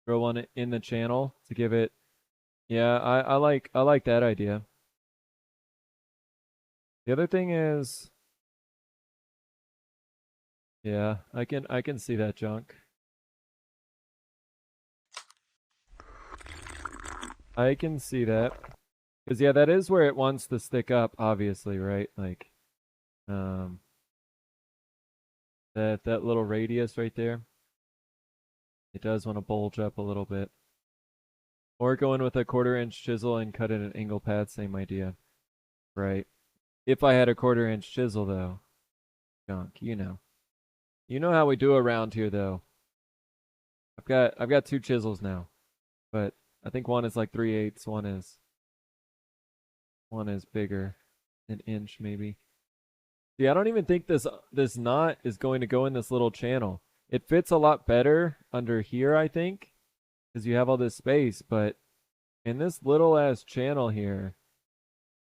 Drill one in the channel to give it. Yeah, I like that idea. The other thing is, yeah, I can see that junk. I can see that. Because yeah, that is where it wants to stick up, obviously, right? Like um that little radius right there. It does want to bulge up a little bit. Or go in with a 1/4 inch chisel and cut it an angle pad, same idea. Right. If I had a 1/4 inch chisel though. Junk, you know. You know how we do around here though. I've got two chisels now. But I think one is like 3/8, one is bigger. An inch maybe. Yeah, I don't even think this knot is going to go in this little channel. It fits a lot better under here, I think, because you have all this space, but in this little ass channel here,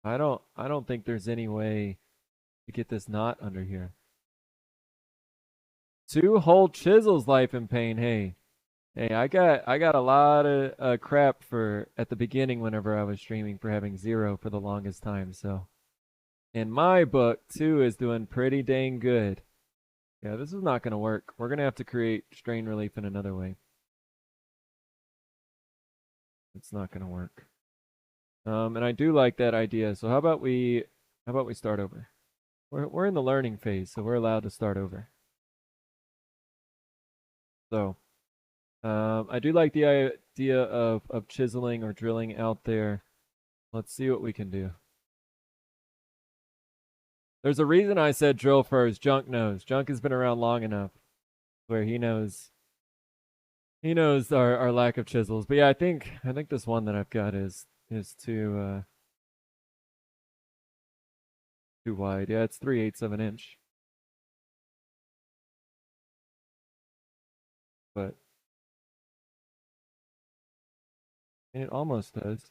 I don't think there's any way to get this knot under here. 2 whole chisels, life in pain. Hey, I got a lot of crap for at the beginning whenever I was streaming for having 0 for the longest time. So in my book, 2 is doing pretty dang good. Yeah, this is not going to work. We're going to have to create strain relief in another way. It's not going to work. And I do like that idea. So how about we start over? We're in the learning phase, so we're allowed to start over. So I do like the idea of chiseling or drilling out there. Let's see what we can do. There's a reason I said drill first. Junk knows. Junk has been around long enough where he knows our lack of chisels. But yeah, I think this one that I've got is too wide. Yeah, it's 3/8 of an inch. But it almost does.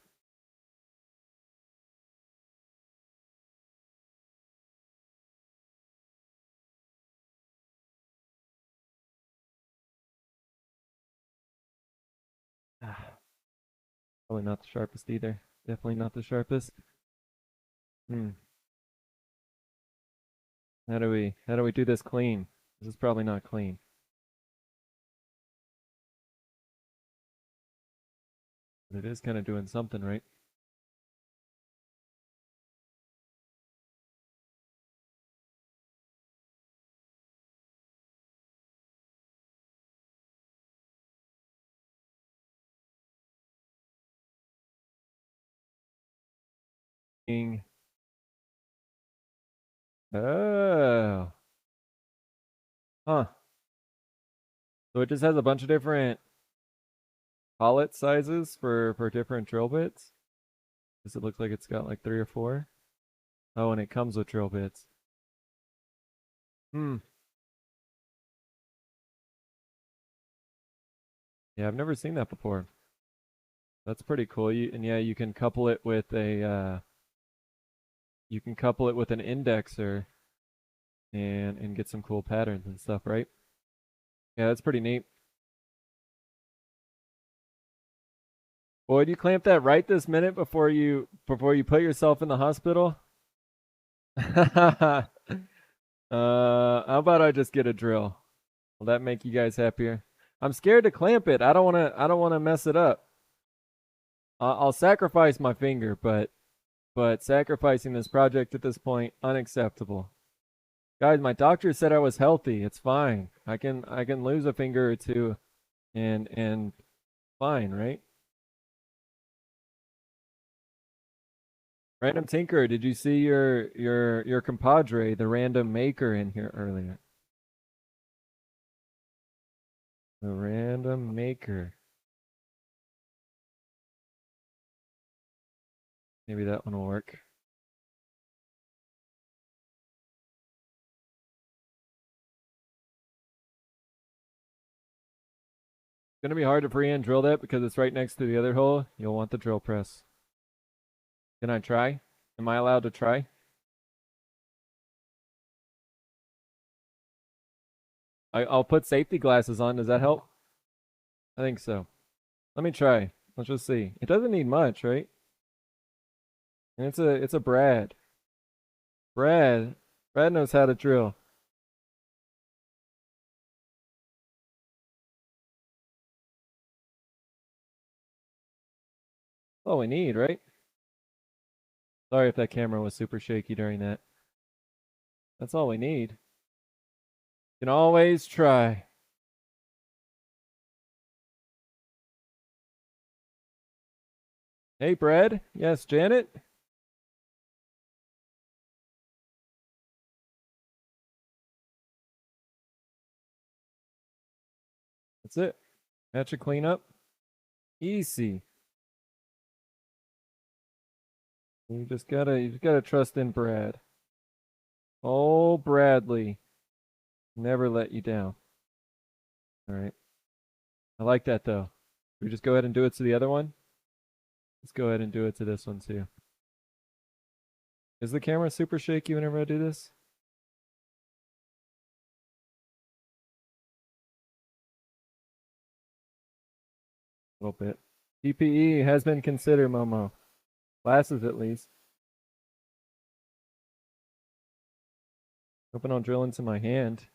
Probably not the sharpest either. Definitely not the sharpest. Hmm. How do we do this clean? This is probably not clean. But it is kind of doing something, right? Ing. Oh. Huh. So it just has a bunch of different collet sizes for different drill bits. Does it look like it's got like 3 or 4? Oh, and it comes with drill bits. Hmm. Yeah, I've never seen that before. That's pretty cool. And yeah, you can couple it with an indexer and get some cool patterns and stuff, right? Yeah, that's pretty neat. Boy, you clamp that right this minute before you put yourself in the hospital? How about I just get a drill? Will that make you guys happier? I'm scared to clamp it. I don't wanna mess it up. I'll sacrifice my finger, but sacrificing this project at this point unacceptable. Guys, my doctor said I was healthy. It's fine. I can lose a finger or two and fine, right? Random Tinker, did you see your compadre, the random maker in here earlier? The random maker. Maybe that one will work. It's gonna be hard to freehand drill that because it's right next to the other hole. You'll want the drill press. Can I try? Am I allowed to try? I'll put safety glasses on. Does that help? I think so. Let me try. Let's just see. It doesn't need much, right? And it's a Brad. Brad. Brad knows how to drill. All we need, right? Sorry if that camera was super shaky during that. That's all we need. You can always try. Hey, Brad. Yes, Janet. That's it. That should clean up. Easy. You just gotta trust in Brad. Oh, Bradley. Never let you down. All right. I like that though. We just go ahead and do it to the other one. Let's go ahead and do it to this one too. Is the camera super shaky whenever I do this? A little bit. PPE has been considered, Momo. Glasses at least. Hoping I'll drill into my hand.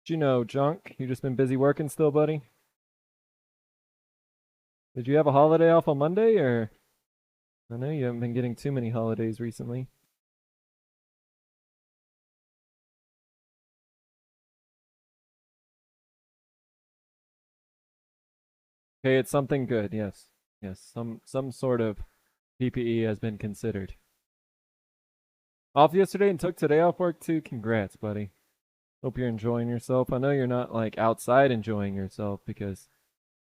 You know, Junk? You just been busy working still, buddy? Did you have a holiday off on Monday, or? I know you haven't been getting too many holidays recently. Okay, it's something good. Yes, yes. Some sort of PPE has been considered. Off yesterday and took today off work too. Congrats, buddy. Hope you're enjoying yourself. I know you're not like outside enjoying yourself because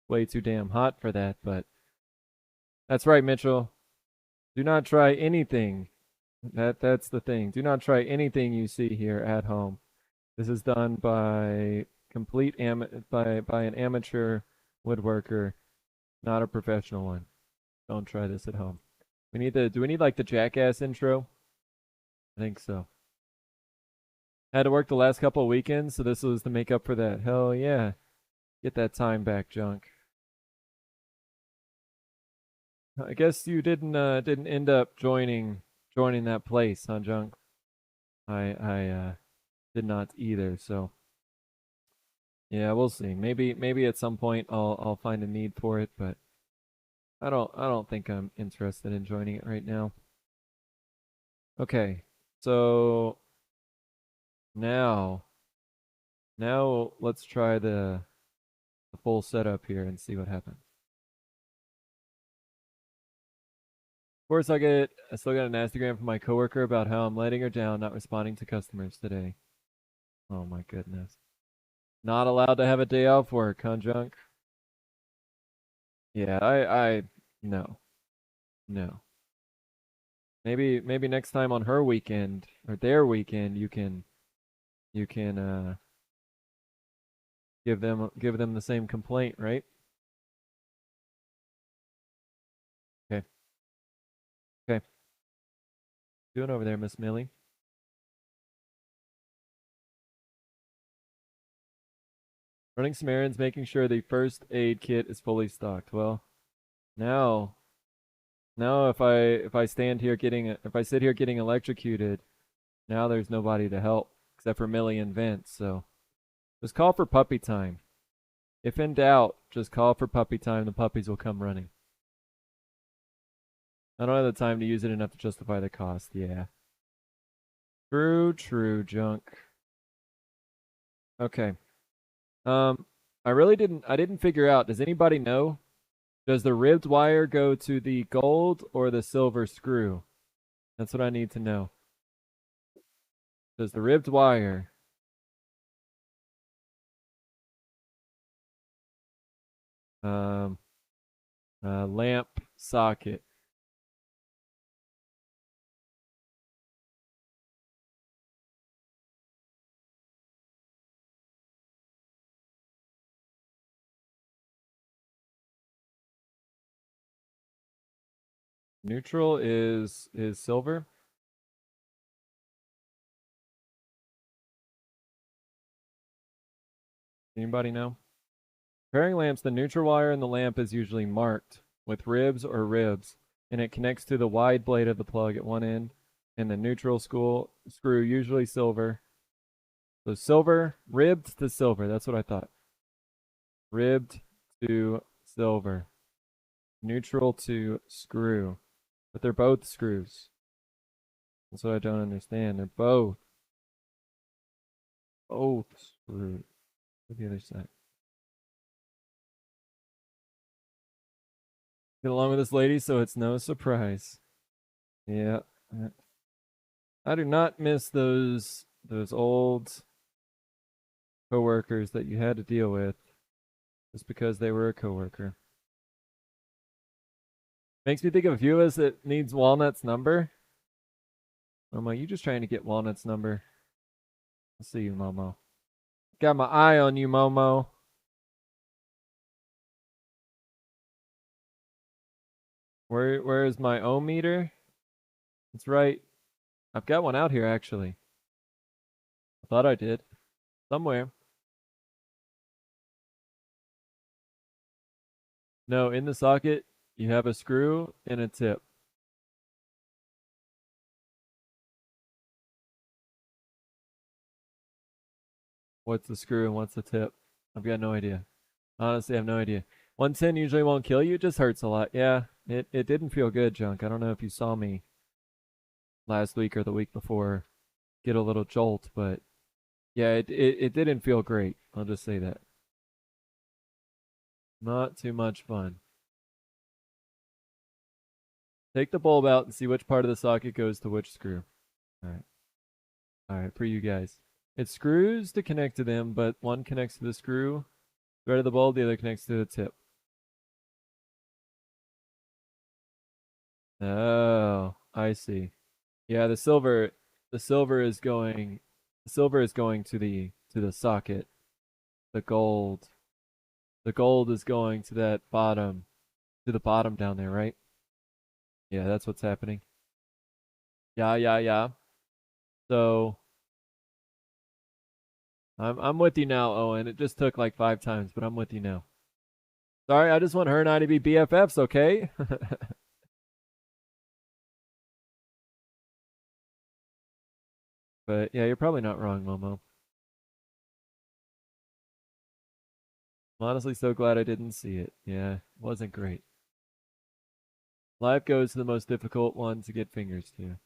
it's way too damn hot for that, but that's right, Mitchell. Do not try anything. That's the thing. Do not try anything you see here at home. This is done by by an amateur woodworker, not a professional one. Don't try this at home. Do we need like the jackass intro? I think so. Had to work the last couple of weekends, so this was to make up for that. Hell yeah. Get that time back, Junk. I guess you didn't end up joining that place, huh, Junk? I did not either, so yeah, we'll see. Maybe at some point I'll find a need for it, but I don't think I'm interested in joining it right now. Okay. So now now let's try the full setup here and see what happens. Of course I still got a nasty gram from my coworker about how I'm letting her down not responding to customers today. Oh my goodness. Not allowed to have a day off work, huh, Junk? Yeah, I no. No. Maybe next time on her weekend or their weekend you can give them the same complaint, right? Okay. Okay. Doing over there, Miss Millie. Running some errands, making sure the first aid kit is fully stocked. Well, now now if I sit here getting electrocuted, now there's nobody to help except for Millie and Vince, so just call for puppy time. If in doubt, just call for puppy time, the puppies will come running. I don't have the time to use it enough to justify the cost. Yeah. True, Junk. Okay. Um, I didn't figure out. Does anybody know? Does the ribbed wire go to the gold or the silver screw? That's what I need to know. Does the ribbed wire, um, lamp socket, neutral is silver? Anybody know? Pairing lamps, the neutral wire in the lamp is usually marked with ribs or ribs, and it connects to the wide blade of the plug at one end, and the neutral screw, usually silver. So silver, ribbed to silver. That's what I thought. Ribbed to silver. Neutral to screw. But they're both screws. That's what I don't understand. They're both screws. Look at the other side. Get along with this lady, so it's no surprise. Yeah. I do not miss those old coworkers that you had to deal with just because they were a coworker. Makes me think of a few of us that needs Walnut's number. Momo, you just trying to get Walnut's number. I'll see you, Momo. Got my eye on you, Momo. Where is my ohm meter? It's right. I've got one out here actually. I thought I did. Somewhere. No, in the socket, you have a screw and a tip. What's the screw and what's the tip? I've got no idea. Honestly, I have no idea. 110 usually won't kill you, it just hurts a lot. Yeah, it didn't feel good, Junk. I don't know if you saw me last week or the week before get a little jolt, but yeah, it didn't feel great. I'll just say that. Not too much fun. Take the bulb out and see which part of the socket goes to which screw. All right. All right, for you guys. It screws to connect to them, but one connects to the screw right of the bulb, the other connects to the tip. Oh, I see. Yeah, the silver is going to the socket. The gold. The gold is going to that bottom to the bottom down there, right? Yeah, that's what's happening. Yeah, yeah, yeah. So I'm with you now, Owen. It just took like 5 times, but I'm with you now. Sorry, I just want her and I to be BFFs, okay? But yeah, you're probably not wrong, Momo. I'm honestly so glad I didn't see it. Yeah, it wasn't great. Life goes to the most difficult one to get fingers to.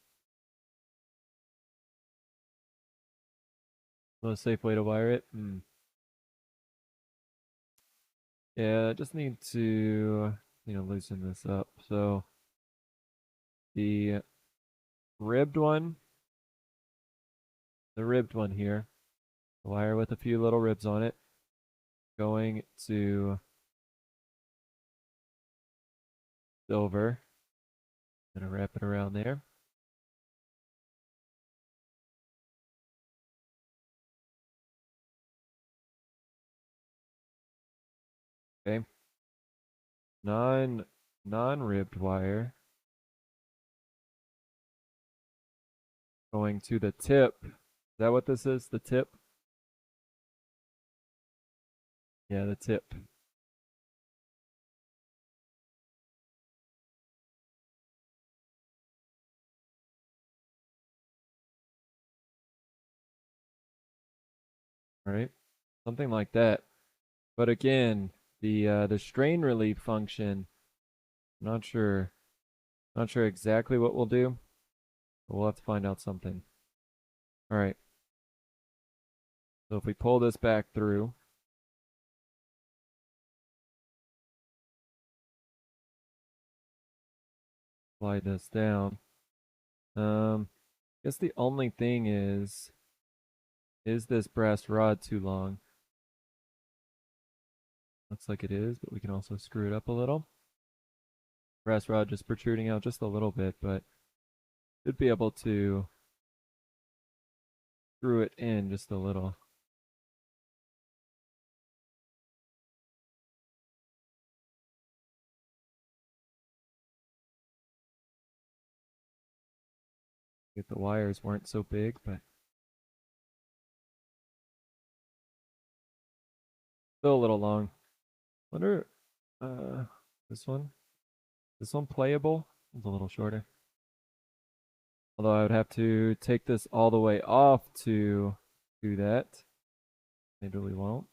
Most safe way to wire it? Yeah, I just need to, loosen this up. So the ribbed one, the ribbed one here, wire with a few little ribs on it, going to silver. Gonna wrap it around there. Okay. Non-ribbed wire going to the tip. Is that what this is? The tip? Yeah, the tip. All right. Something like that. But again, the strain relief function, not sure. Not sure exactly what we'll do, but we'll have to find out something. All right. So if we pull this back through, slide this down. I guess the only thing is this brass rod too long? Looks like it is, but we can also screw it up a little. Brass rod just protruding out just a little bit, but should be able to screw it in just a little. If the wires weren't so big, but Still a little long. Wonder, uh, this one? This one playable? It's a little shorter. Although I would have to take this all the way off to do that. Maybe we won't.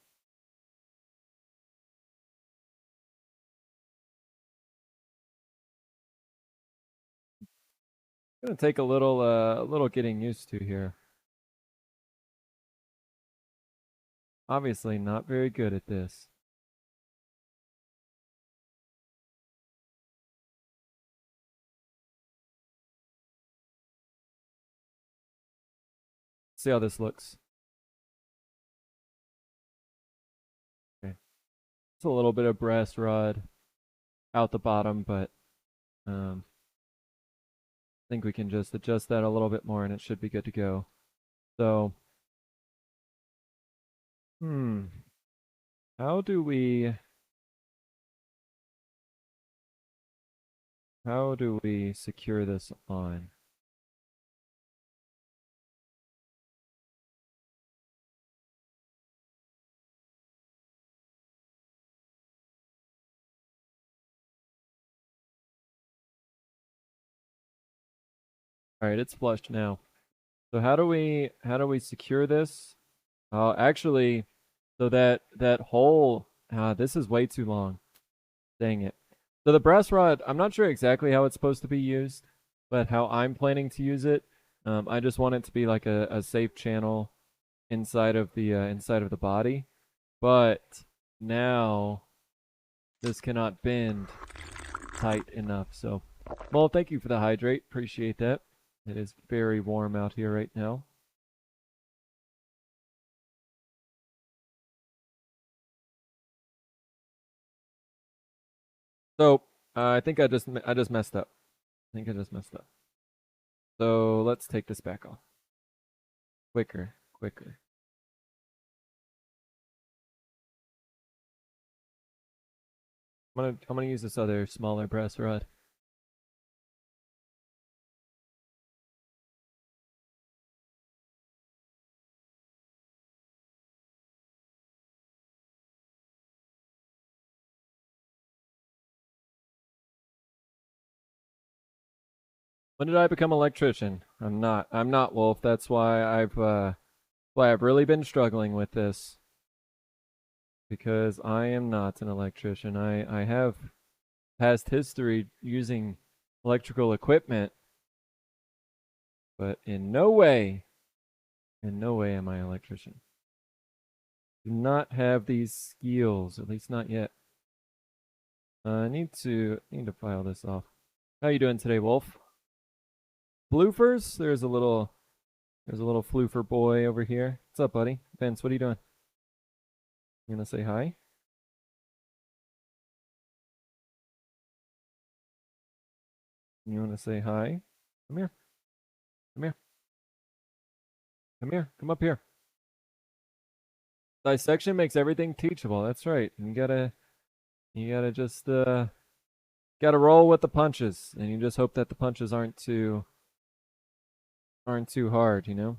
Gonna take a little getting used to here. Obviously not very good at this. See how this looks. Okay. It's a little bit of brass rod out the bottom, but I think we can just adjust that a little bit more and it should be good to go. So, hmm, how do we secure this on? All right, it's flushed now. So how do we secure this? Actually, so that hole, this is way too long. Dang it. So the brass rod, I'm not sure exactly how it's supposed to be used, but how I'm planning to use it, I just want it to be like a safe channel inside of the body. But now this cannot bend tight enough. So, well, thank you for the hydrate. Appreciate that. It is very warm out here right now. So, I think I just messed up. I think I just messed up. So let's take this back off. Quicker, quicker. I'm gonna use this other smaller brass rod. When did I become an electrician? I'm not. I'm not, Wolf. That's why I've really been struggling with this because I am not an electrician. I have past history using electrical equipment, but in no way am I an electrician. Do not have these skills, at least not yet. I need to file this off. How you doing today, Wolf? Bloofers? There's a little floofer boy over here. What's up, buddy? Vince, what are you doing? You gonna say hi? You wanna say hi? Come here. Come here. Come here. Come up here. Dissection makes everything teachable. That's right. You gotta just gotta roll with the punches, and you just hope that the punches aren't too hard. You know,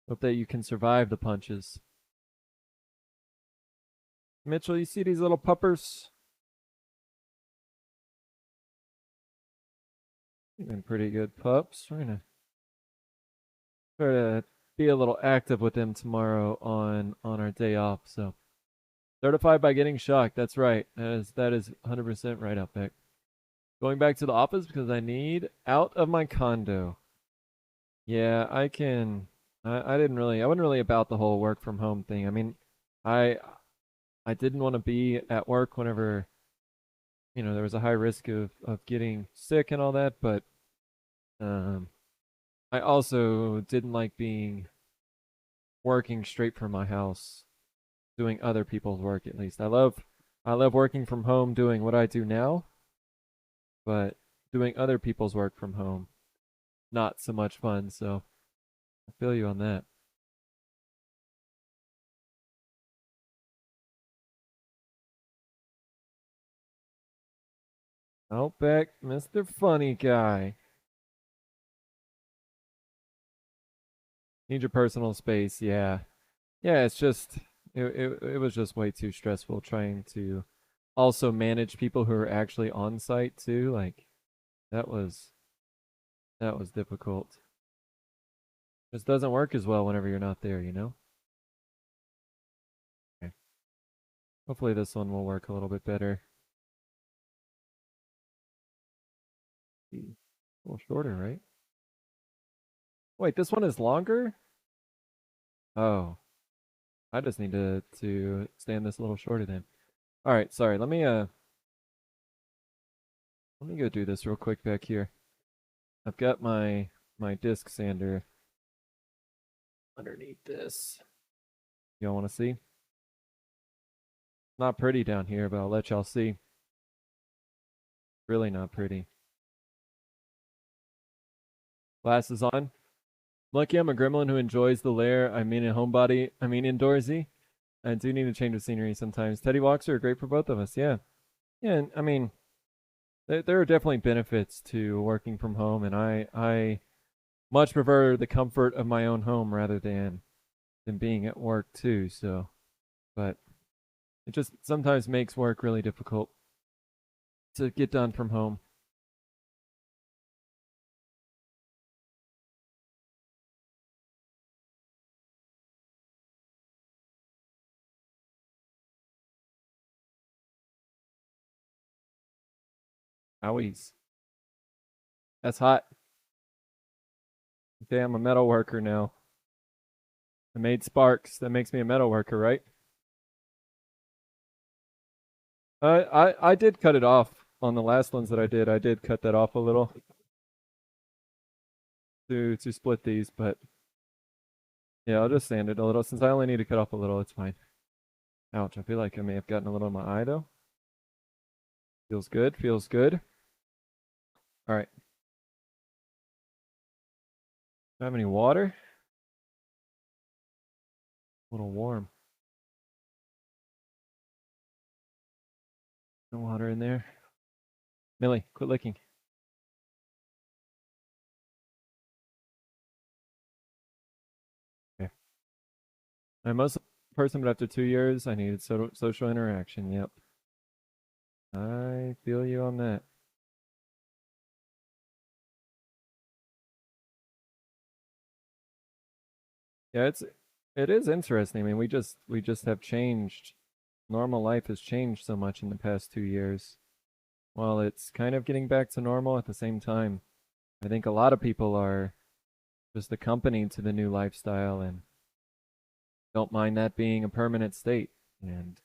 hope that you can survive the punches. Mitchell, you see these little puppers? They've been pretty good pups. We're gonna try to be a little active with them tomorrow on our day off. So certified by getting shocked. That's right. That is 100% right, Outback. Going back to the office because I need out of my condo. Yeah, I can. I didn't really. I wasn't really about the whole work from home thing. I mean, I I didn't want to be at work whenever there was a high risk of getting sick and all that. But um, I also didn't like being working straight from my house, doing other people's work. At least I love working from home, doing what I do now, but doing other people's work from home, not so much fun. So I feel you on that. Outback, Mr. Funny Guy. Need your personal space, yeah. Yeah, it's just it was just way too stressful trying to also manage people who are actually on site too. Like that was that was difficult. Just doesn't work as well whenever you're not there, you know? Okay. Hopefully this one will work a little bit better. A little shorter, right? Wait, this one is longer? Oh, I just need to stand this a little shorter then. All right, sorry. Let me go do this real quick back here. I've got my disc sander underneath this. Y'all want to see? Not pretty down here, but I'll let y'all see. Really not pretty. Glasses on. Lucky I'm a gremlin who enjoys the lair. I mean a homebody. I mean indoorsy. I do need a change of scenery sometimes. Teddy walks are great for both of us. Yeah. Yeah, and I mean, there are definitely benefits to working from home, and I much prefer the comfort of my own home rather than being at work too. So, but it just sometimes makes work really difficult to get done from home. Owies. That's hot. Okay, I'm a metal worker now. I made sparks. That makes me a metal worker, right? I did cut it off on the last ones that I did. I did cut that off a little to split these, but yeah, I'll just sand it a little since I only need to cut off a little. It's fine. Ouch! I feel like I may have gotten a little in my eye though. Feels good. Feels good. All right. Do I have any water? A little warm. No water in there. Millie, quit licking. Okay. I'm most person, but after 2 years, I needed social interaction. Yep. I feel you on that. Yeah, it is interesting. I mean, we just have changed. Normal life has changed so much in the past 2 years. While it's kind of getting back to normal at the same time, I think a lot of people are just accompanied to the new lifestyle and don't mind that being a permanent state. And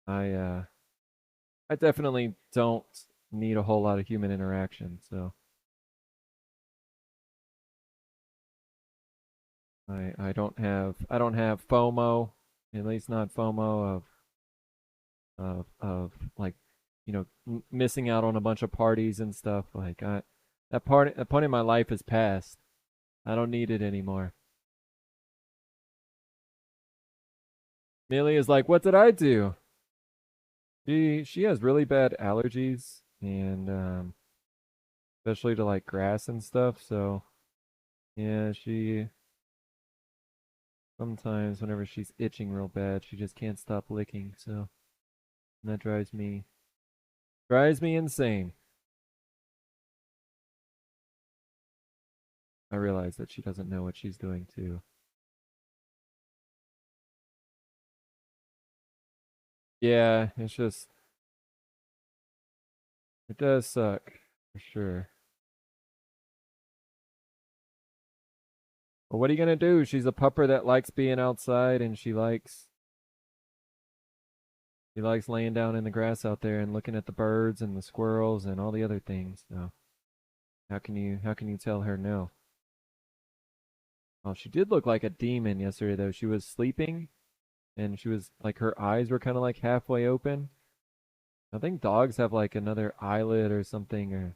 I I definitely don't need a whole lot of human interaction. So I don't have FOMO, at least not FOMO of like missing out on a bunch of parties and stuff. Like that point in my life is past. I don't need it anymore. Millie is like, what did I do? She has really bad allergies and especially to like grass and stuff. So yeah, she sometimes whenever she's itching real bad, she just can't stop licking. So that drives me insane. I realize that she doesn't know what she's doing too. Yeah, it's just it does suck for sure. But what are you gonna do? She's a pupper that likes being outside and she likes laying down in the grass out there and looking at the birds and the squirrels and all the other things. So how can you tell her no? Oh, she did look like a demon yesterday though. She was sleeping and she was like her eyes were kind of like halfway open. I think dogs have like another eyelid or something, or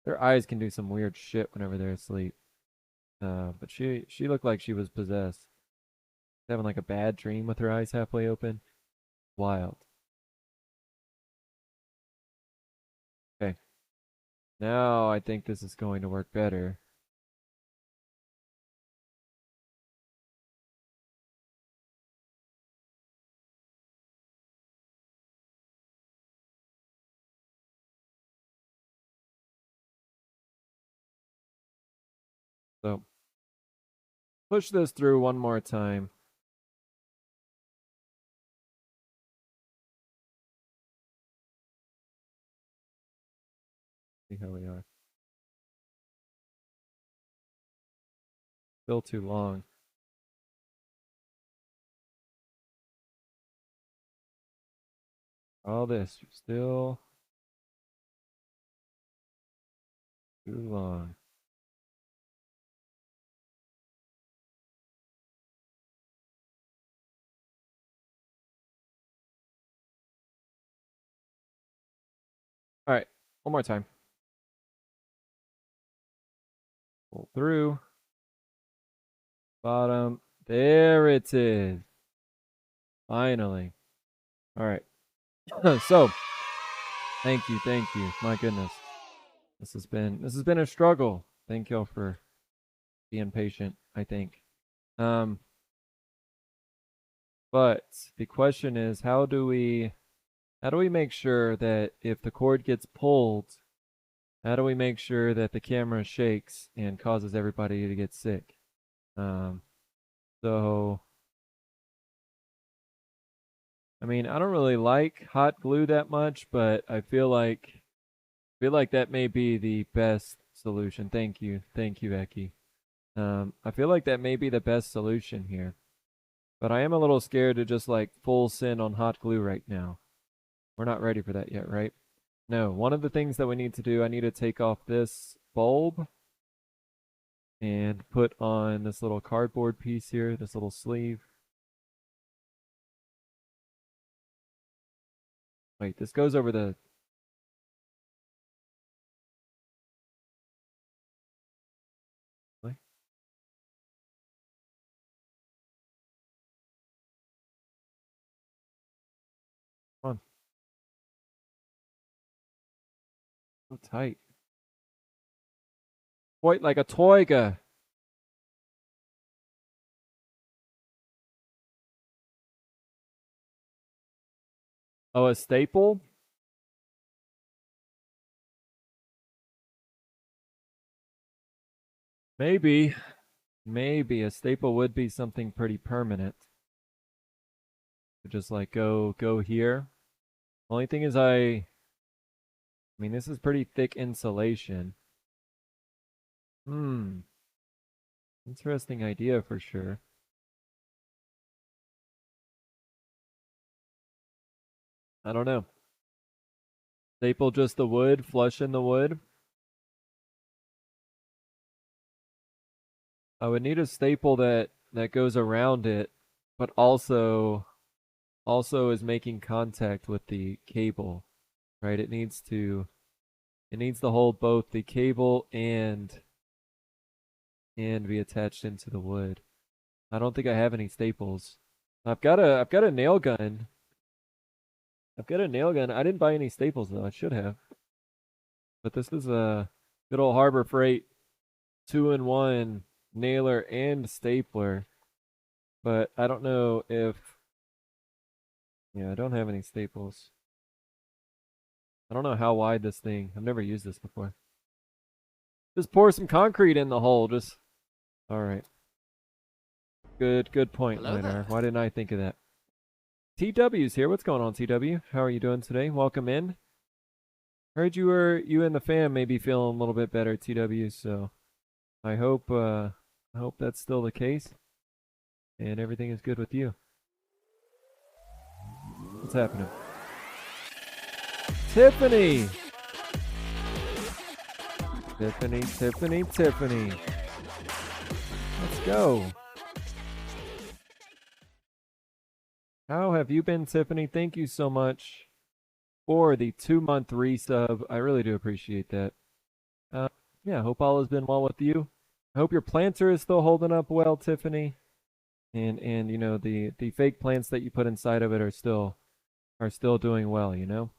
their eyes can do some weird shit whenever they're asleep. But she looked like she was possessed, having like a bad dream with her eyes halfway open. Wild. Okay, now I think this is going to work better. So push this through one more time. See how we are. Still too long. All this still too long. All right, one more time. Pull through. Bottom. There it is. Finally. All right. So, thank you. My goodness. This has been a struggle. Thank y'all for being patient, I think. But the question is how do we make sure that if the cord gets pulled, how do we make sure that the camera shakes and causes everybody to get sick? Um, so I mean, I don't really like hot glue that much, but I feel like that may be the best solution. Thank you, Eki. I feel like that may be the best solution here, but I am a little scared to just like full send on hot glue right now. We're not ready for that yet, right? No, one of the things that we need to do, I need to take off this bulb and put on this little cardboard piece here, this little sleeve. Wait, this goes over the... Come on, so tight. Quite like a toiga. Oh, a staple? Maybe. Maybe a staple would be something pretty permanent. Just like go here. Only thing is I mean this is pretty thick insulation. Hmm. Interesting idea for sure. I don't know. Staple just the wood, flush in the wood. I would need a staple that goes around it, but also is making contact with the cable, right? It needs to hold both the cable and be attached into the wood. I don't think I have any staples. I've got a nail gun. I've got a nail gun. I didn't buy any staples though. I should have. But this is a good old Harbor Freight 2-in-1 nailer and stapler. But I don't know if yeah, I don't have any staples. I don't know how wide this thing. I've never used this before. Just pour some concrete in the hole. Just all right. Good point, Linar. Why didn't I think of that? TW's here. What's going on, TW? How are you doing today? Welcome in. Heard you and the fam may be feeling a little bit better, TW. So I hope that's still the case and everything is good with you. What's happening? Tiffany. Tiffany. Let's go. How have you been, Tiffany? Thank you so much for the 2-month resub. I really do appreciate that. Yeah, hope all has been well with you. I hope your planter is still holding up well, Tiffany. And you know the fake plants that you put inside of it are still doing well, you know.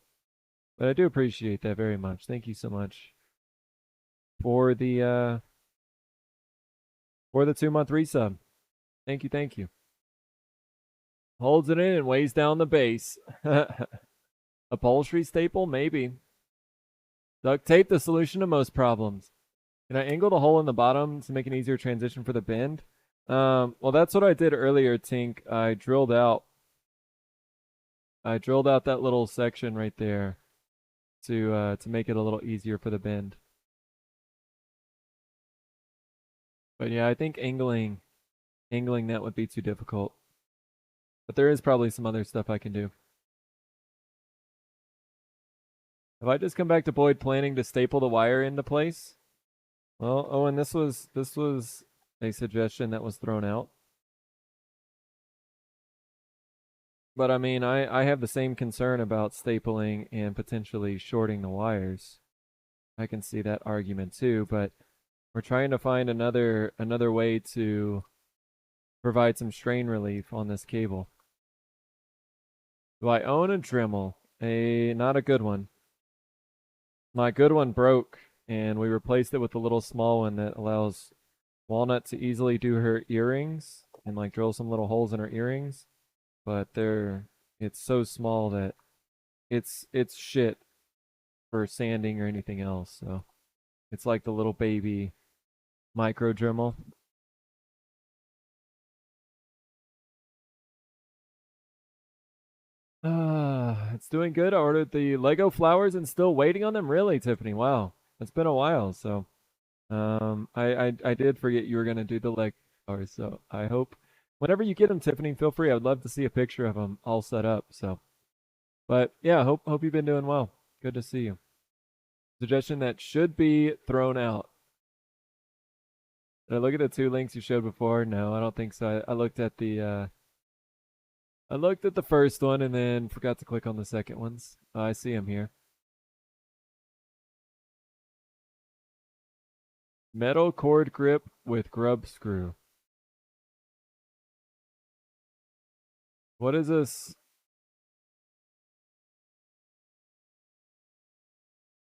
But I do appreciate that very much. Thank you so much for the 2-month resub. Thank you. Holds it in and weighs down the base. Upholstery staple? Maybe. Duct tape, the solution to most problems. Can I angle the hole in the bottom to make an easier transition for the bend? Well, that's what I did earlier, Tink. I drilled out that little section right there to make it a little easier for the bend. But yeah, I think angling that would be too difficult. But there is probably some other stuff I can do. Have I just come back to Boyd planning to staple the wire into place? Well, Owen, this was a suggestion that was thrown out. But I mean, I have the same concern about stapling and potentially shorting the wires. I can see that argument too, but we're trying to find another way to provide some strain relief on this cable. Do I own a Dremel? Not a good one. My good one broke, and we replaced it with a little small one that allows Walnut to easily do her earrings and like drill some little holes in her earrings. But it's so small that it's shit for sanding or anything else. So it's like the little baby micro Dremel. It's doing good. I ordered the Lego flowers and still waiting on them. Really, Tiffany? Wow, it's been a while. So, I did forget you were gonna do the Lego flowers. So I hope whenever you get them, Tiffany, feel free. I would love to see a picture of them all set up. So, but yeah, hope you've been doing well. Good to see you. Suggestion that should be thrown out. Did I look at the two links you showed before? No, I don't think so. I looked at the first one and then forgot to click on the second ones. I see them here. Metal cord grip with grub screw. What is this?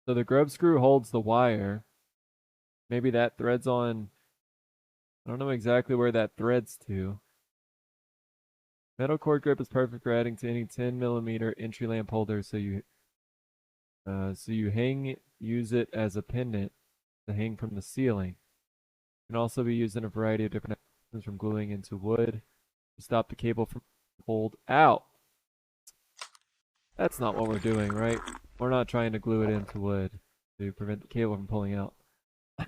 So the grub screw holds the wire. Maybe that threads on. I don't know exactly where that threads to. Metal cord grip is perfect for adding to any 10mm entry lamp holder. Use it as a pendant to hang from the ceiling. It can also be used in a variety of different applications, from gluing into wood to stop the cable from pulled out. That's not what we're doing, right? We're not trying to glue it into wood to prevent the cable from pulling out.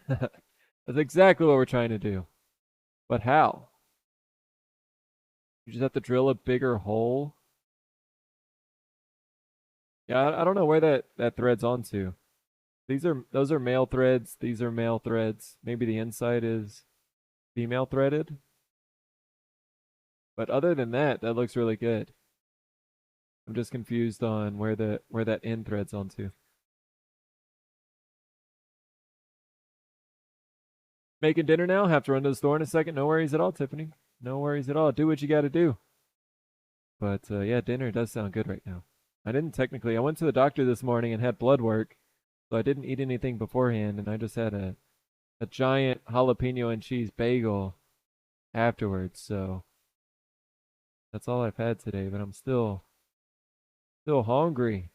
That's exactly what we're trying to do. But how? You just have to drill a bigger hole. Yeah, I don't know where that threads onto. Those are male threads. These are male threads. Maybe the inside is female threaded. But other than that, that looks really good. I'm just confused on where that end threads onto. Making dinner now. Have to run to the store in a second. No worries at all, Tiffany. No worries at all. Do what you got to do. But yeah, dinner does sound good right now. I didn't technically. I went to the doctor this morning and had blood work, so I didn't eat anything beforehand, and I just had a giant jalapeno and cheese bagel afterwards. So that's all I've had today. But I'm still hungry.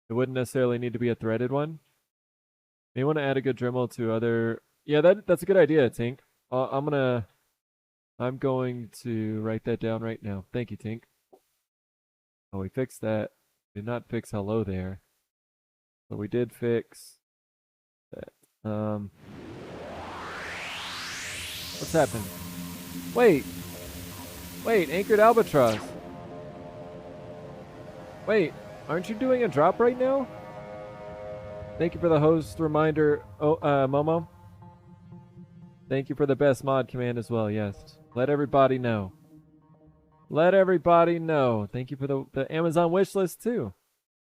It wouldn't necessarily need to be a threaded one. May want to add a good Dremel to other. Yeah, that's a good idea, Tink. I'm going to write that down right now. Thank you, Tink. Oh, we fixed that. Did not fix hello there, but we did fix that. What's happening? Wait, anchored albatross. Wait, aren't you doing a drop right now? Thank you for the host reminder, Momo. Thank you for the best mod command as well. Yes, let everybody know. Let everybody know. Thank you for the Amazon wish list too.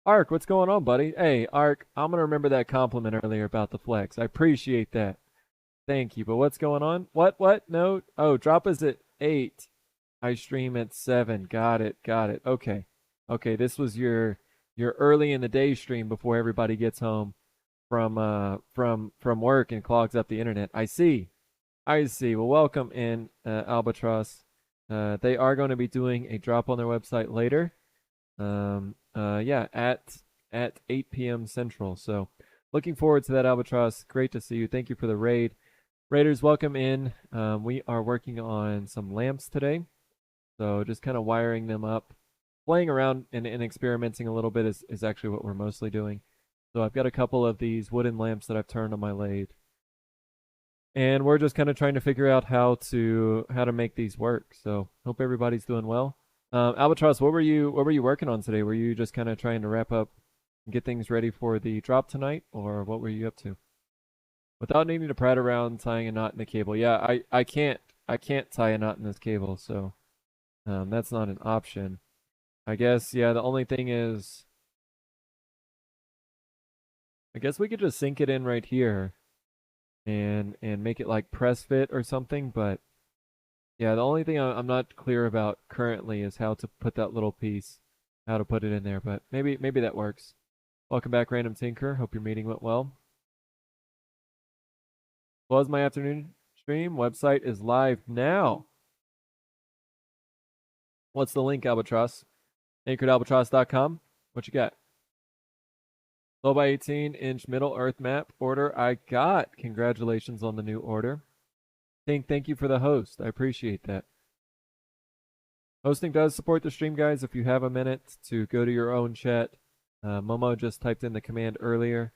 Ark, what's going on, buddy? Hey, Ark, I'm gonna remember that compliment earlier about the flex. I appreciate that. Thank you. But what's going on? What? No. Oh, drop is at 8. I stream at 7. Got it. Okay. This was your early in the day stream before everybody gets home from work and clogs up the internet. I see. Well, welcome in, Albatross. They are going to be doing a drop on their website later. Yeah, at 8 p.m. Central. So Looking forward to that, Albatross. Great to see you. Thank you for the raid. Raiders, welcome in. We are working on some lamps today. So just kind of wiring them up. Playing around and experimenting a little bit is actually what we're mostly doing. So I've got a couple of these wooden lamps that I've turned on my lathe. And we're just kind of trying to figure out how to make these work. So hope everybody's doing well. Albatross, what were you working on today? Were you just kind of trying to wrap up and get things ready for the drop tonight, or what were you up to? Without needing to prat around tying a knot in the cable. Yeah, I can't tie a knot in this cable, so that's not an option. I guess yeah. The only thing is, I guess we could just sink it in right here and make it like press fit or something. But yeah, the only thing I'm not clear about currently is how to put that little piece, how to put it in there. But maybe that works. Welcome back, Random Tinker. Hope your meeting went well. Was my afternoon stream. Website is live now. What's the link, Albatross? Anchoredalbatross.com. What you got? 12 by 18-inch Middle Earth map order I got. Congratulations on the new order. Thank you for the host. I appreciate that. Hosting does support the stream, guys. If you have a minute to go to your own chat, Momo just typed in the command earlier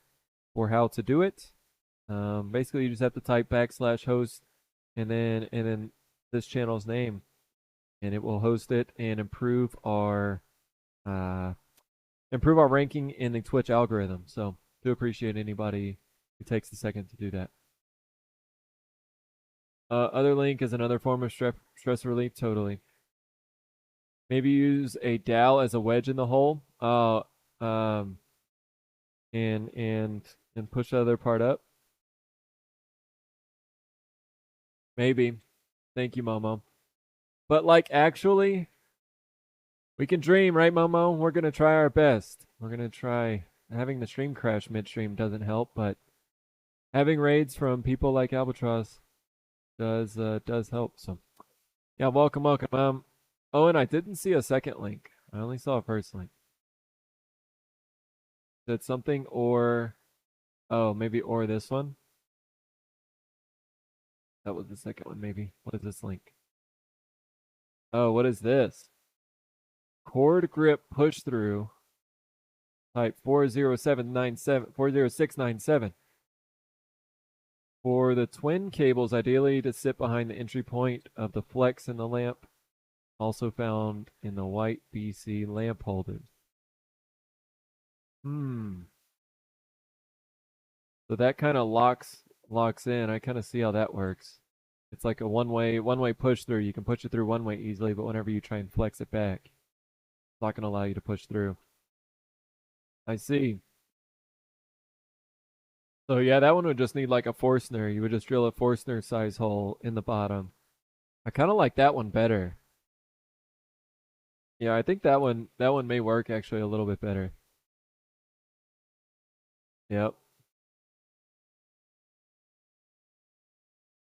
for how to do it. Basically, you just have to type /host and then this channel's name, and it will host it and improve our ranking in the Twitch algorithm. So do appreciate anybody who takes a second to do that. Other link is another form of stress relief. Totally. Maybe use a dowel as a wedge in the hole. And push the other part up. Maybe. Thank you, Momo. But like actually, we can dream, right, Momo? We're gonna try our best. We're gonna try. Having the stream crash midstream doesn't help, but having raids from people like Albatross does help. So yeah, welcome. Oh, and I didn't see a second link. I only saw a first link. Did something or maybe or this one? That was the second one, maybe. What is this link? Oh, what is this? Cord grip push through. Type 40697. For the twin cables, ideally to sit behind the entry point of the flex in the lamp. Also found in the white BC lamp holders. So that kind of locks in. I kind of see how that works. It's like a one-way push through. You can push it through one way easily, but whenever you try and flex it back, it's not going to allow you to push through. I see. So yeah, that one would just need like a Forstner. You would just drill a Forstner size hole in the bottom. I kind of like that one better. Yeah, I think that one may work actually a little bit better. Yep.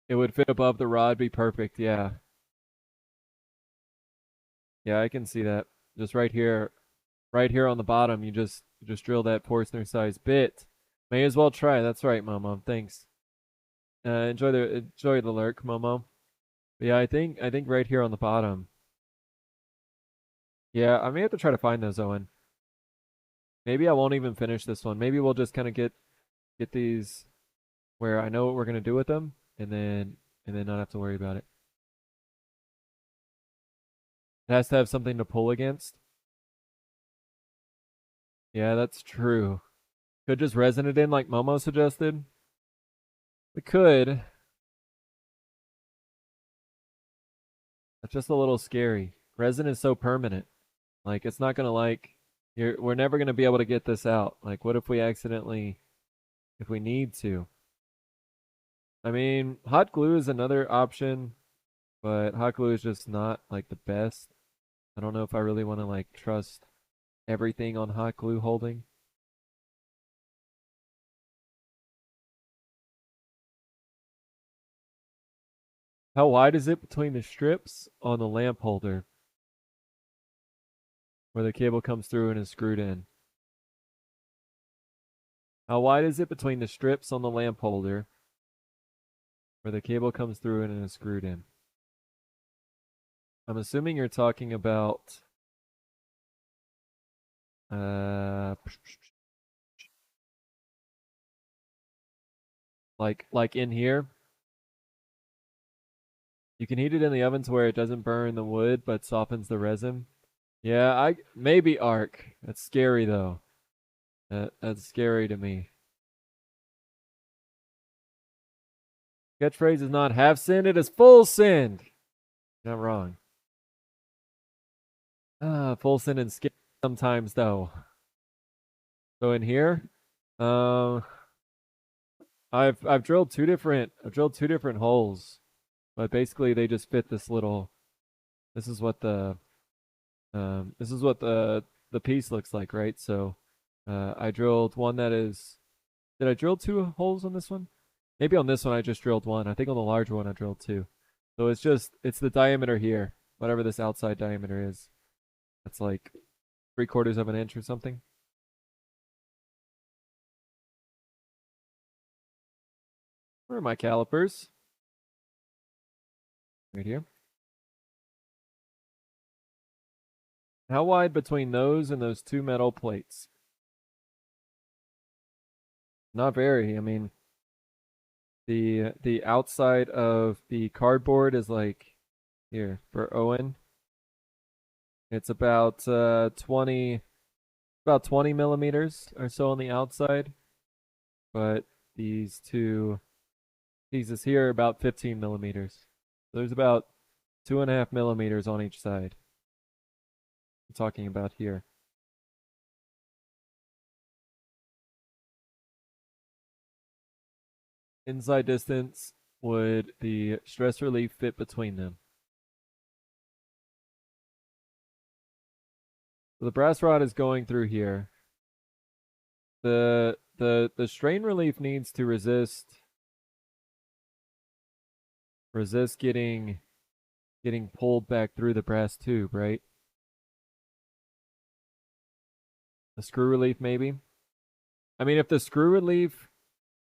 It would fit above the rod, be perfect. Yeah. Yeah, I can see that. Just right here on the bottom, you just drill that Forstner size bit. May as well try. That's right, Momo. Thanks. Enjoy the lurk, Momo. But yeah, I think right here on the bottom. Yeah, I may have to try to find those, Owen. Maybe I won't even finish this one. Maybe we'll just kind of get these where I know what we're gonna do with them, and then not have to worry about it. It has to have something to pull against. Yeah, that's true. Could just resin it in like Momo suggested. We could. That's just a little scary. Resin is so permanent. Like it's not gonna we're never gonna be able to get this out. Like what if we accidentally if we need to? I mean, hot glue is another option, but hot glue is just not like the best. I don't know if I really want to like trust everything on hot glue holding. How wide is it between the strips on the lamp holder where the cable comes through and is screwed in? How wide is it between the strips on the lamp holder where the cable comes through and is screwed in? I'm assuming you're talking about uh like in here. You can heat it in the oven to where it doesn't burn the wood but softens the resin. Yeah, I maybe arc. That's scary though. That's scary to me. Catchphrase is not half sin, it is full sin. Not wrong. Full sin and scary sometimes though. So in here, um, I've drilled two different holes, but basically they just fit this little. This is what this is what the piece looks like, right? So, I drilled one that is. Did I drill two holes on this one? Maybe on this one I just drilled one. I think on the larger one I drilled two. So it's the diameter here, whatever this outside diameter is. That's like 3/4 of an inch or something. Where are my calipers? Right here. How wide between those and those two metal plates? Not very. I mean, the outside of the cardboard is like here for Owen. It's about 20 millimeters or so on the outside, but these two pieces here are about 15 millimeters. So there's about 2.5 millimeters on each side. I'm talking about here. Inside distance, would the stress relief fit between them? So the brass rod is going through here. The strain relief needs to resist getting pulled back through the brass tube, right? The screw relief maybe. I mean, if the screw relief,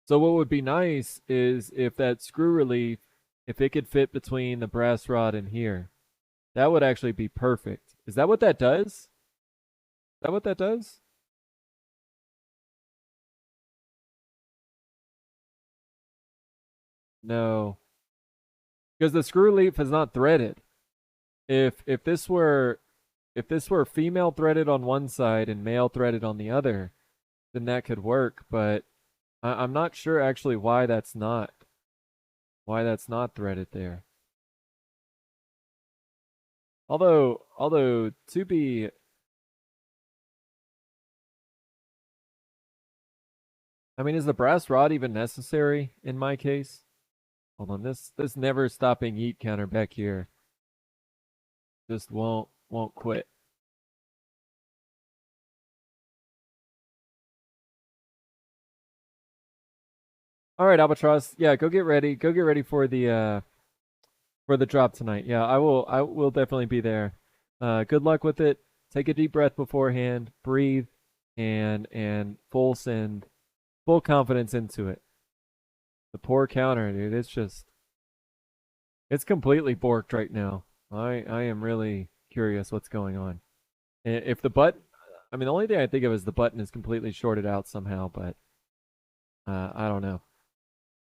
so what would be nice is if that screw relief, if it could fit between the brass rod and here, that would actually be perfect. Is that what that does? Is that what that does? No, because the screw relief is not threaded. If this were female threaded on one side and male threaded on the other, then that could work. But I'm not sure actually why that's not threaded there. Although to be, I mean, is the brass rod even necessary in my case? Hold on, this never stopping heat counter back here just won't quit. All right, Albatross. Yeah, go get ready. Go get ready for the drop tonight. Yeah, I will definitely be there. Good luck with it. Take a deep breath beforehand. Breathe and full confidence into it. The poor counter, dude. It's completely borked right now. I am really curious what's going on. If the button, I mean, the only thing I think of is the button is completely shorted out somehow, but I don't know.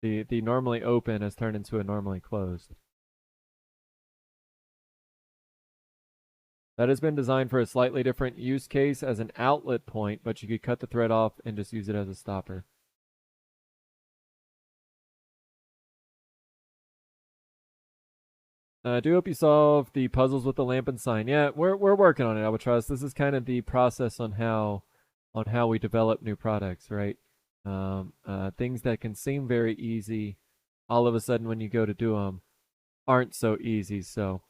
The normally open has turned into a normally closed. That has been designed for a slightly different use case as an outlet point, but you could cut the thread off and just use it as a stopper. I do hope you solve the puzzles with the lamp and sign. Yeah, we're working on it, Albatross. This is kind of the process on how we develop new products, right? Things that can seem very easy, all of a sudden when you go to do them, aren't so easy. So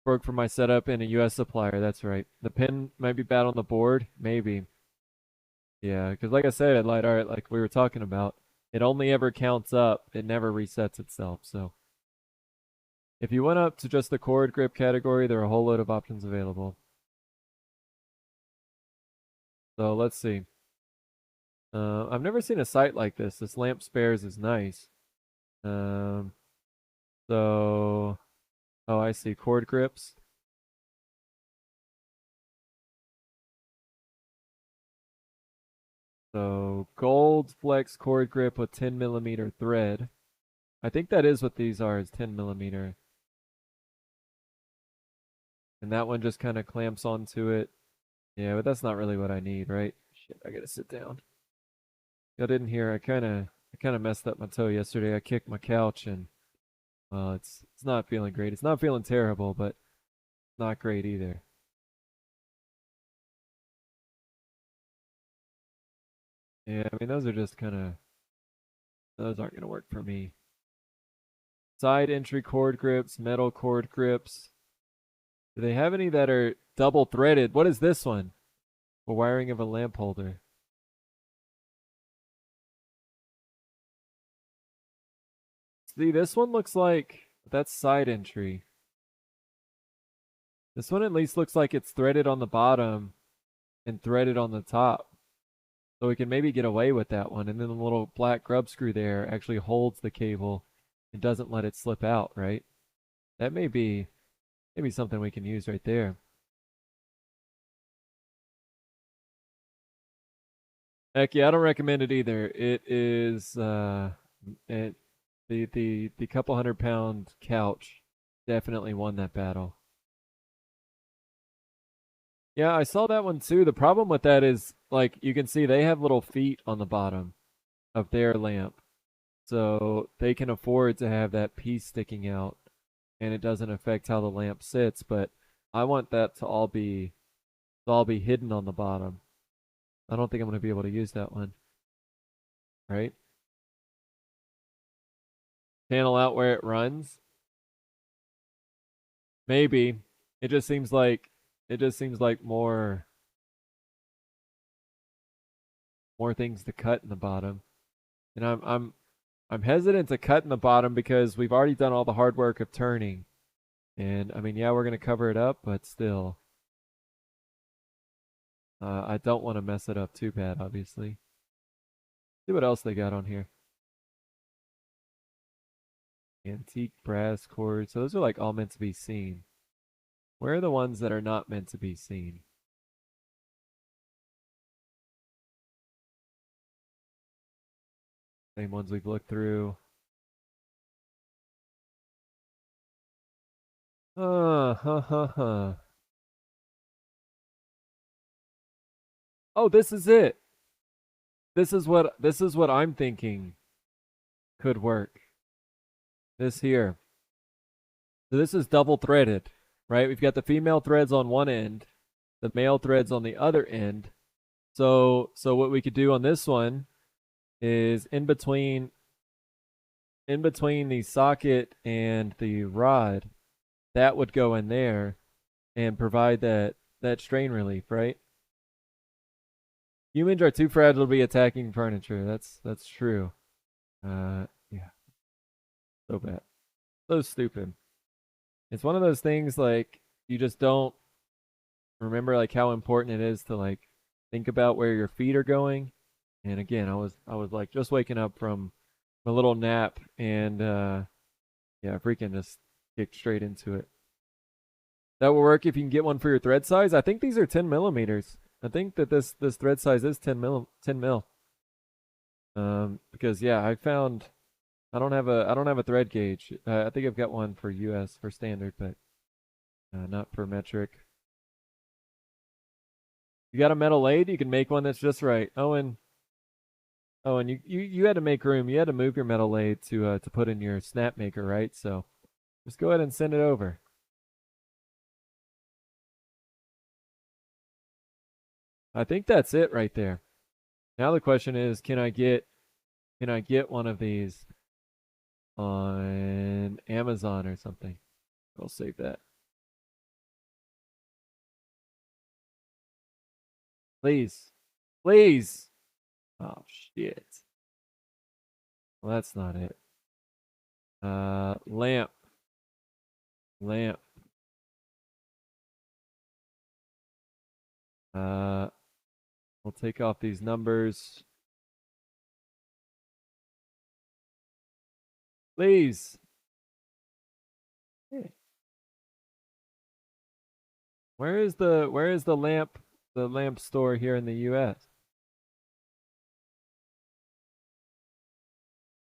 work for my setup in a U.S. supplier. That's right. The pin might be bad on the board, maybe. Yeah, because like I said, light art, like we were talking about, it only ever counts up. It never resets itself. So if you went up to just the cord grip category, there are a whole load of options available. So let's see. I've never seen a site like this. This lamp spares is nice. Um, so, oh, I see cord grips. So gold flex cord grip with 10 millimeter thread. I think that is what these are, is 10 millimeter. And that one just kind of clamps onto it. Yeah, but that's not really what I need, right? Shit, I gotta sit down. I didn't hear. I kind of messed up my toe yesterday. I kicked my couch and well, it's not feeling great. It's not feeling terrible, but not great either. Yeah, I mean those are just kind of those aren't gonna work for me. Side entry cord grips, metal cord grips. Do they have any that are double threaded? What is this one? For wiring of a lamp holder. See, this one looks like that's side entry. This one at least looks like it's threaded on the bottom and threaded on the top. So we can maybe get away with that one. And then the little black grub screw there actually holds the cable and doesn't let it slip out, right? That may be maybe something we can use right there. Heck yeah, I don't recommend it either. It is it the couple 100 pound couch definitely won that battle. Yeah, I saw that one too. The problem with that is like you can see they have little feet on the bottom of their lamp. So they can afford to have that piece sticking out and it doesn't affect how the lamp sits, but I want that to all be hidden on the bottom. I don't think I'm going to be able to use that one, right? Panel out where it runs. Maybe. It just seems like more things to cut in the bottom. And I'm hesitant to cut in the bottom because we've already done all the hard work of turning. And I mean, yeah, we're gonna cover it up, but still, I don't want to mess it up too bad, obviously. See what else they got on here. Antique brass cords. So those are like all meant to be seen. Where are the ones that are not meant to be seen? Same ones we've looked through. Ha ha ha. Oh, this is it. This is what I'm thinking could work. This here. So this is double threaded, right? We've got the female threads on one end, the male threads on the other end. So what we could do on this one is in between the socket and the rod, that would go in there and provide that strain relief, right? Humans are too fragile to be attacking furniture. That's true. Yeah, so bad, so stupid. It's one of those things like you just don't remember like how important it is to like think about where your feet are going. And again, I was like just waking up from a little nap and yeah, freaking just kicked straight into it. That will work if you can get one for your thread size. I think these are 10 millimeters. I think that this thread size is 10 mil. Because yeah, I don't have a thread gauge. I think I've got one for US for standard, but not for metric. You got a metal lathe? You can make one that's just right. Oh, and you had to make room. You had to move your metal lathe to put in your snap maker, right? So just go ahead and send it over. I think that's it right there. Now the question is, can I get one of these on Amazon or something? I'll save that. Please. Please. Oh shit. Well, that's not it. Lamp. Lamp. Uh, we'll take off these numbers. Please. Where is the lamp store here in the US?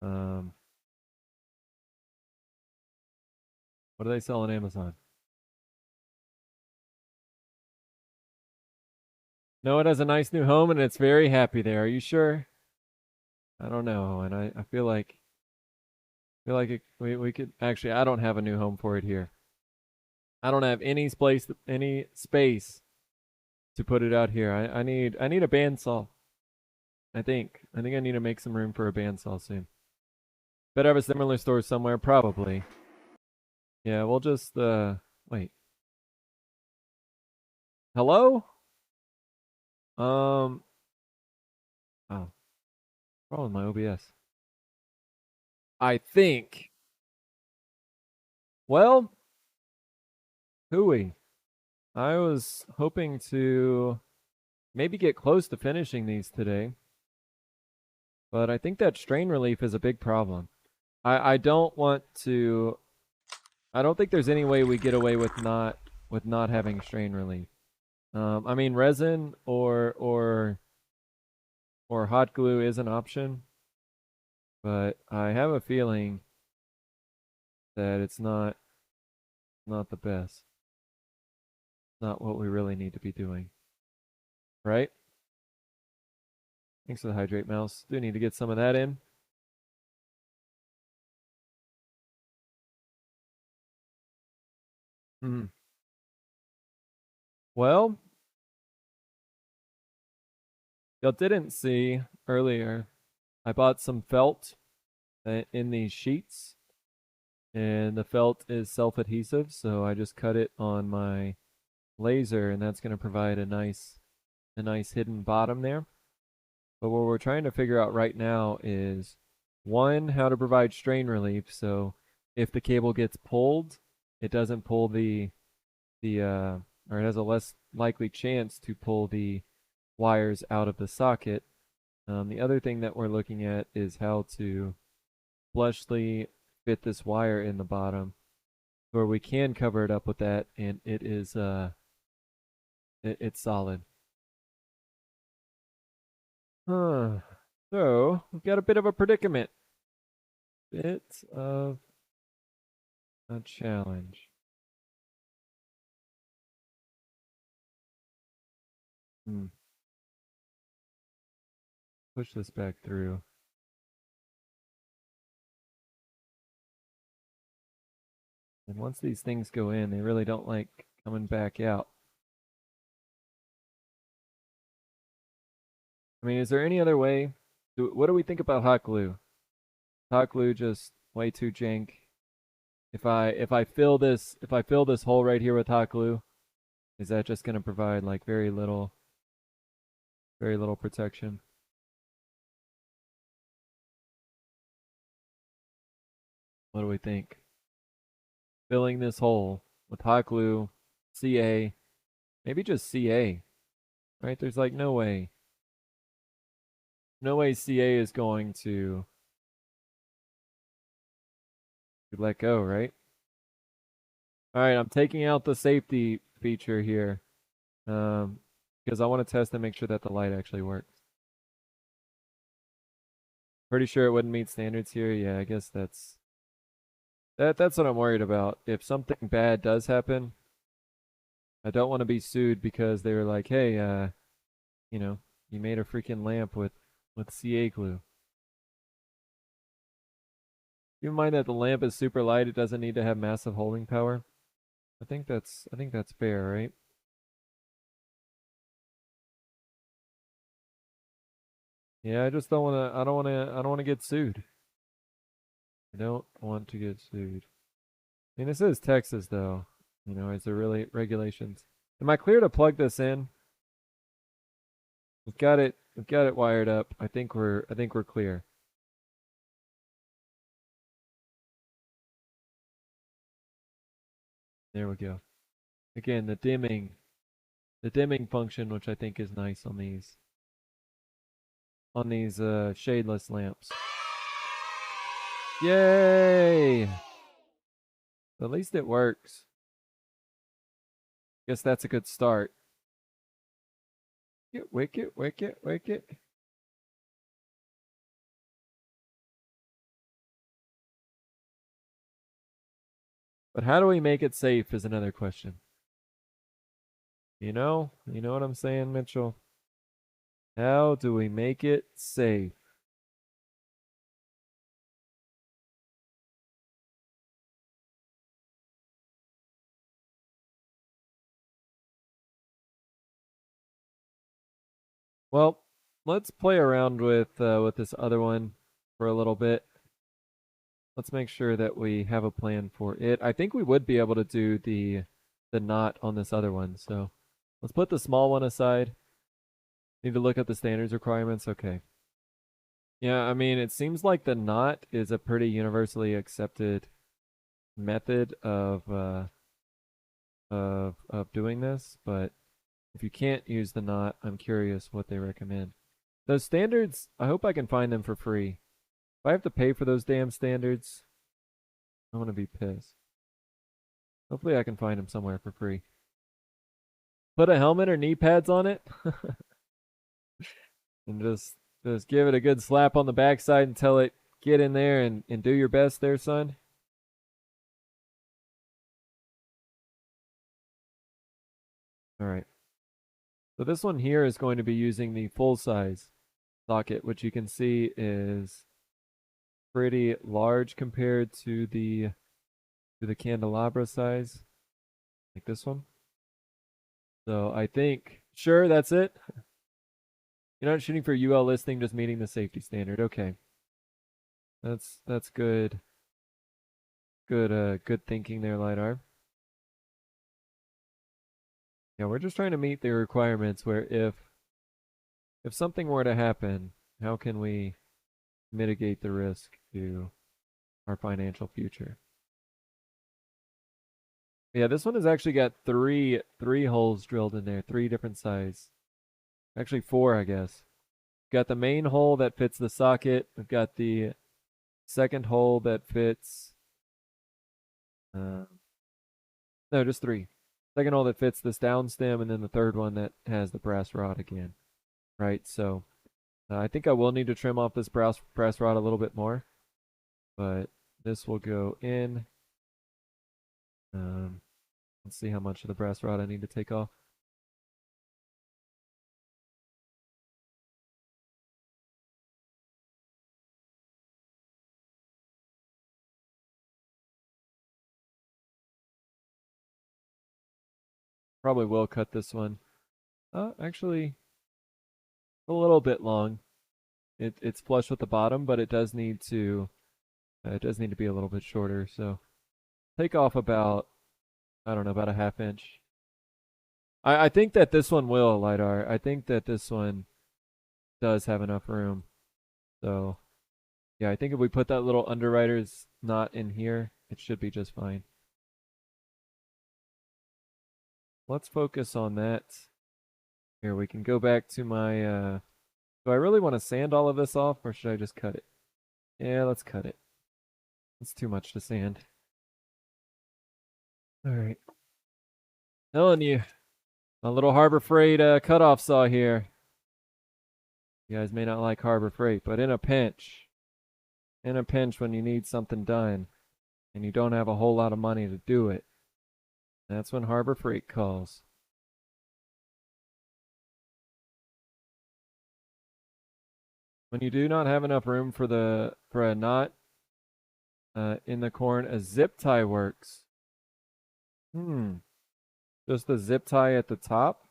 Um, what do they sell on Amazon? No, it has a nice new home and it's very happy there. Are you sure? I don't know, and I feel like we could actually. I don't have a new home for it here. I don't have any space to put it out here. I need a bandsaw. I think I need to make some room for a bandsaw soon. Better have a similar store somewhere, probably. Yeah, we'll just wait. Hello? Um oh, problem with my OBS. I think. Well, hooey. I was hoping to maybe get close to finishing these today, but I think that strain relief is a big problem. I don't want to. I don't think there's any way we get away with not having strain relief. I mean, resin or hot glue is an option, but I have a feeling that it's not the best. Not what we really need to be doing, right? Thanks for the hydrate, mouse. Do need to get some of that in. Hmm. Well, y'all didn't see earlier. I bought some felt in these sheets, and the felt is self-adhesive, so I just cut it on my laser, and that's going to provide a nice hidden bottom there. But what we're trying to figure out right now is one, how to provide strain relief. So if the cable gets pulled, it doesn't pull or it has a less likely chance to pull the wires out of the socket. The other thing that we're looking at is how to flushly fit this wire in the bottom where we can cover it up with that and it's solid. Huh. So we've got a bit of a predicament. Bit of a challenge. Hmm. Push this back through. And once these things go in, they really don't like coming back out. I mean, is there any other way? What do we think about hot glue? Hot glue just way too jank. If I fill this hole right here with hot glue, is that just gonna provide like very little protection? What do we think? Filling this hole with hot glue, CA, maybe just CA, right? There's like no way CA is going to let go, right? All right, I'm taking out the safety feature here, um, because I want to test and make sure that the light actually works. Pretty sure it wouldn't meet standards here. Yeah, I guess that's what I'm worried about. If something bad does happen, I don't want to be sued because they were like, "Hey, you know, you made a freaking lamp with CA glue." Keep in mind that the lamp is super light; it doesn't need to have massive holding power. I think that's fair, right? Yeah, I just don't want to. I don't want to get sued. I don't want to get sued. I mean, this is Texas, though. Is there really regulations? Am I clear to plug this in? We've got it. We've got it wired up. I think we're clear. There we go. Again, the dimming function, which I think is nice on these shadeless lamps. Yay! At least it works. Guess that's a good start. Wicket, wicket, wicket. But how do we make it safe is another question. You know what I'm saying, Mitchell? How do we make it safe? Well, let's play around with this other one for a little bit. Let's make sure that we have a plan for it. I think we would be able to do the knot on this other one. So let's put the small one aside. Need to look at the standards requirements. Okay. Yeah, I mean, it seems like the knot is a pretty universally accepted method of doing this, but if you can't use the knot, I'm curious what they recommend. Those standards, I hope I can find them for free. If I have to pay for those damn standards, I'm gonna be pissed. Hopefully I can find them somewhere for free. Put a helmet or knee pads on it and just give it a good slap on the backside and tell it get in there and do your best there, son. All right. So this one here is going to be using the full size socket, which you can see is pretty large compared to the candelabra size, like this one. So I think sure that's it. You're not shooting for UL listing, just meeting the safety standard. Okay. That's good. Good thinking there, LiDAR. Yeah, we're just trying to meet the requirements where if something were to happen, how can we mitigate the risk to our financial future? Yeah, this one has actually got three holes drilled in there, three different size. Actually four, I guess. Got the main hole that fits the socket. We've got the second hole that fits uh, no, just three. Second hole that fits this down stem, and then the third one that has the brass rod again. Right, so I think I will need to trim off this brass rod a little bit more, but this will go in. Um, let's see how much of the brass rod I need to take off. Probably will cut this one. Actually, a little bit long. It's flush with the bottom, but it does need to be a little bit shorter. So take off about I don't know about a half inch. I think that this one will LiDAR. I think that this one does have enough room. So yeah, I think if we put that little underwriter's knot in here, it should be just fine. Let's focus on that. Here, we can go back to my, do I really want to sand all of this off or should I just cut it? Yeah, let's cut it. It's too much to sand. All right. Telling you, a little Harbor Freight cutoff saw here. You guys may not like Harbor Freight, but in a pinch when you need something done and you don't have a whole lot of money to do it, that's when Harbor Freight calls. When you do not have enough room for a knot in the corn, a zip tie works. Hmm. Just a zip tie at the top.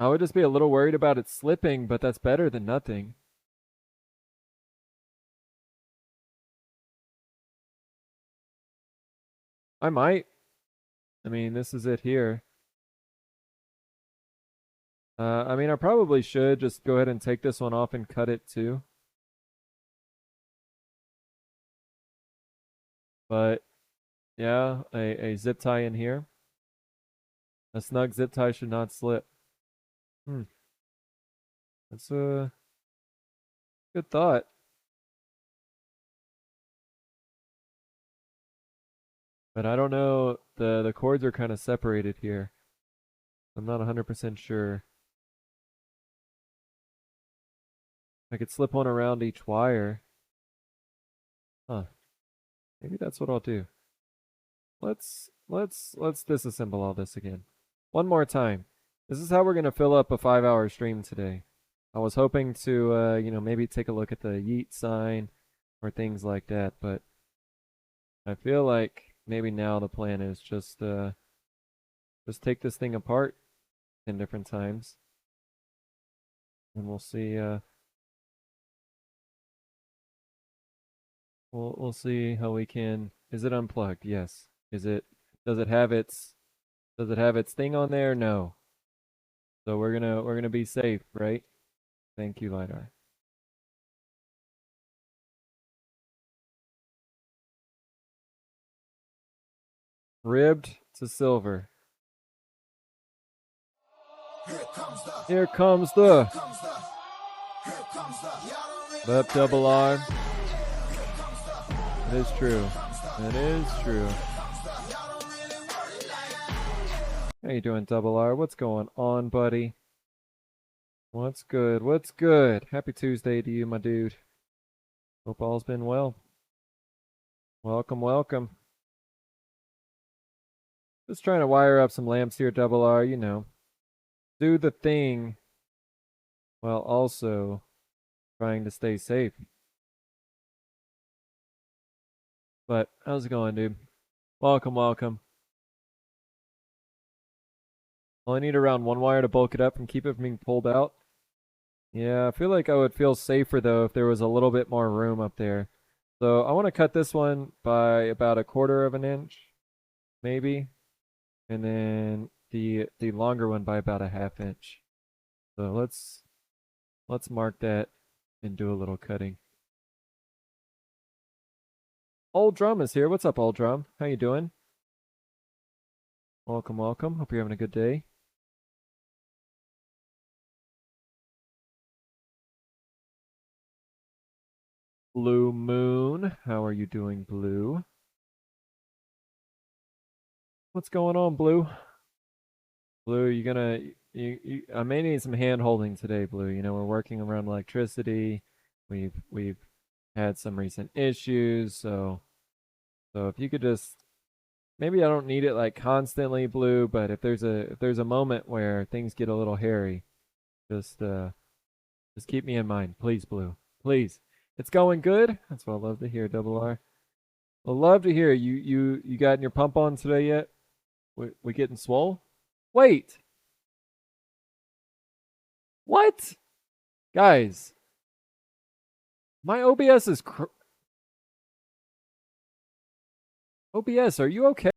I would just be a little worried about it slipping, but that's better than nothing. I might. I mean, this is it here. I mean, I probably should just go ahead and take this one off and cut it too. But yeah, a zip tie in here. A snug zip tie should not slip. Hmm. That's a good thought. But I don't know. The cords are kind of separated here. I'm not 100% sure. I could slip one around each wire. Huh. Maybe that's what I'll do. Let's disassemble all this again. One more time. This is how we're gonna fill up a 5-hour stream today. I was hoping to maybe take a look at the yeet sign or things like that, but I feel like maybe now the plan is just take this thing apart 10 different times and we'll see we'll see how we can. Is it unplugged? Yes. Is it does it have its does it have its thing on there? No. So we're gonna be safe, right? Thank you, LiDAR. Ribbed to silver. Here comes the left double R. That is true. That is true. How you doing, double R? What's going on, buddy? What's good? What's good? Happy Tuesday to you, my dude. Hope all's been well. Welcome, welcome. Just trying to wire up some lamps here, double R, do the thing while also trying to stay safe. But how's it going, dude? Welcome, welcome. Well, I need around one wire to bulk it up and keep it from being pulled out. Yeah, I feel like I would feel safer though if there was a little bit more room up there. So I want to cut this one by about 1/4 of an inch, maybe, and then the longer one by about 1/2 inch. So let's mark that and do a little cutting. Old Drum is here. What's up, Old Drum? How you doing? Welcome, welcome. Hope you're having a good day. Blue Moon, how are you doing, Blue? What's going on, Blue? Blue, I may need some hand holding today, Blue. We're working around electricity. We've had some recent issues, so if you could just maybe I don't need it like constantly, Blue, but if there's a moment where things get a little hairy, just keep me in mind, please, Blue. Please. It's going good. That's what I love to hear, Double R. I love to hear you gotten your pump on today yet? We getting swole? Wait. What? Guys, my OBS is OBS, are you okay?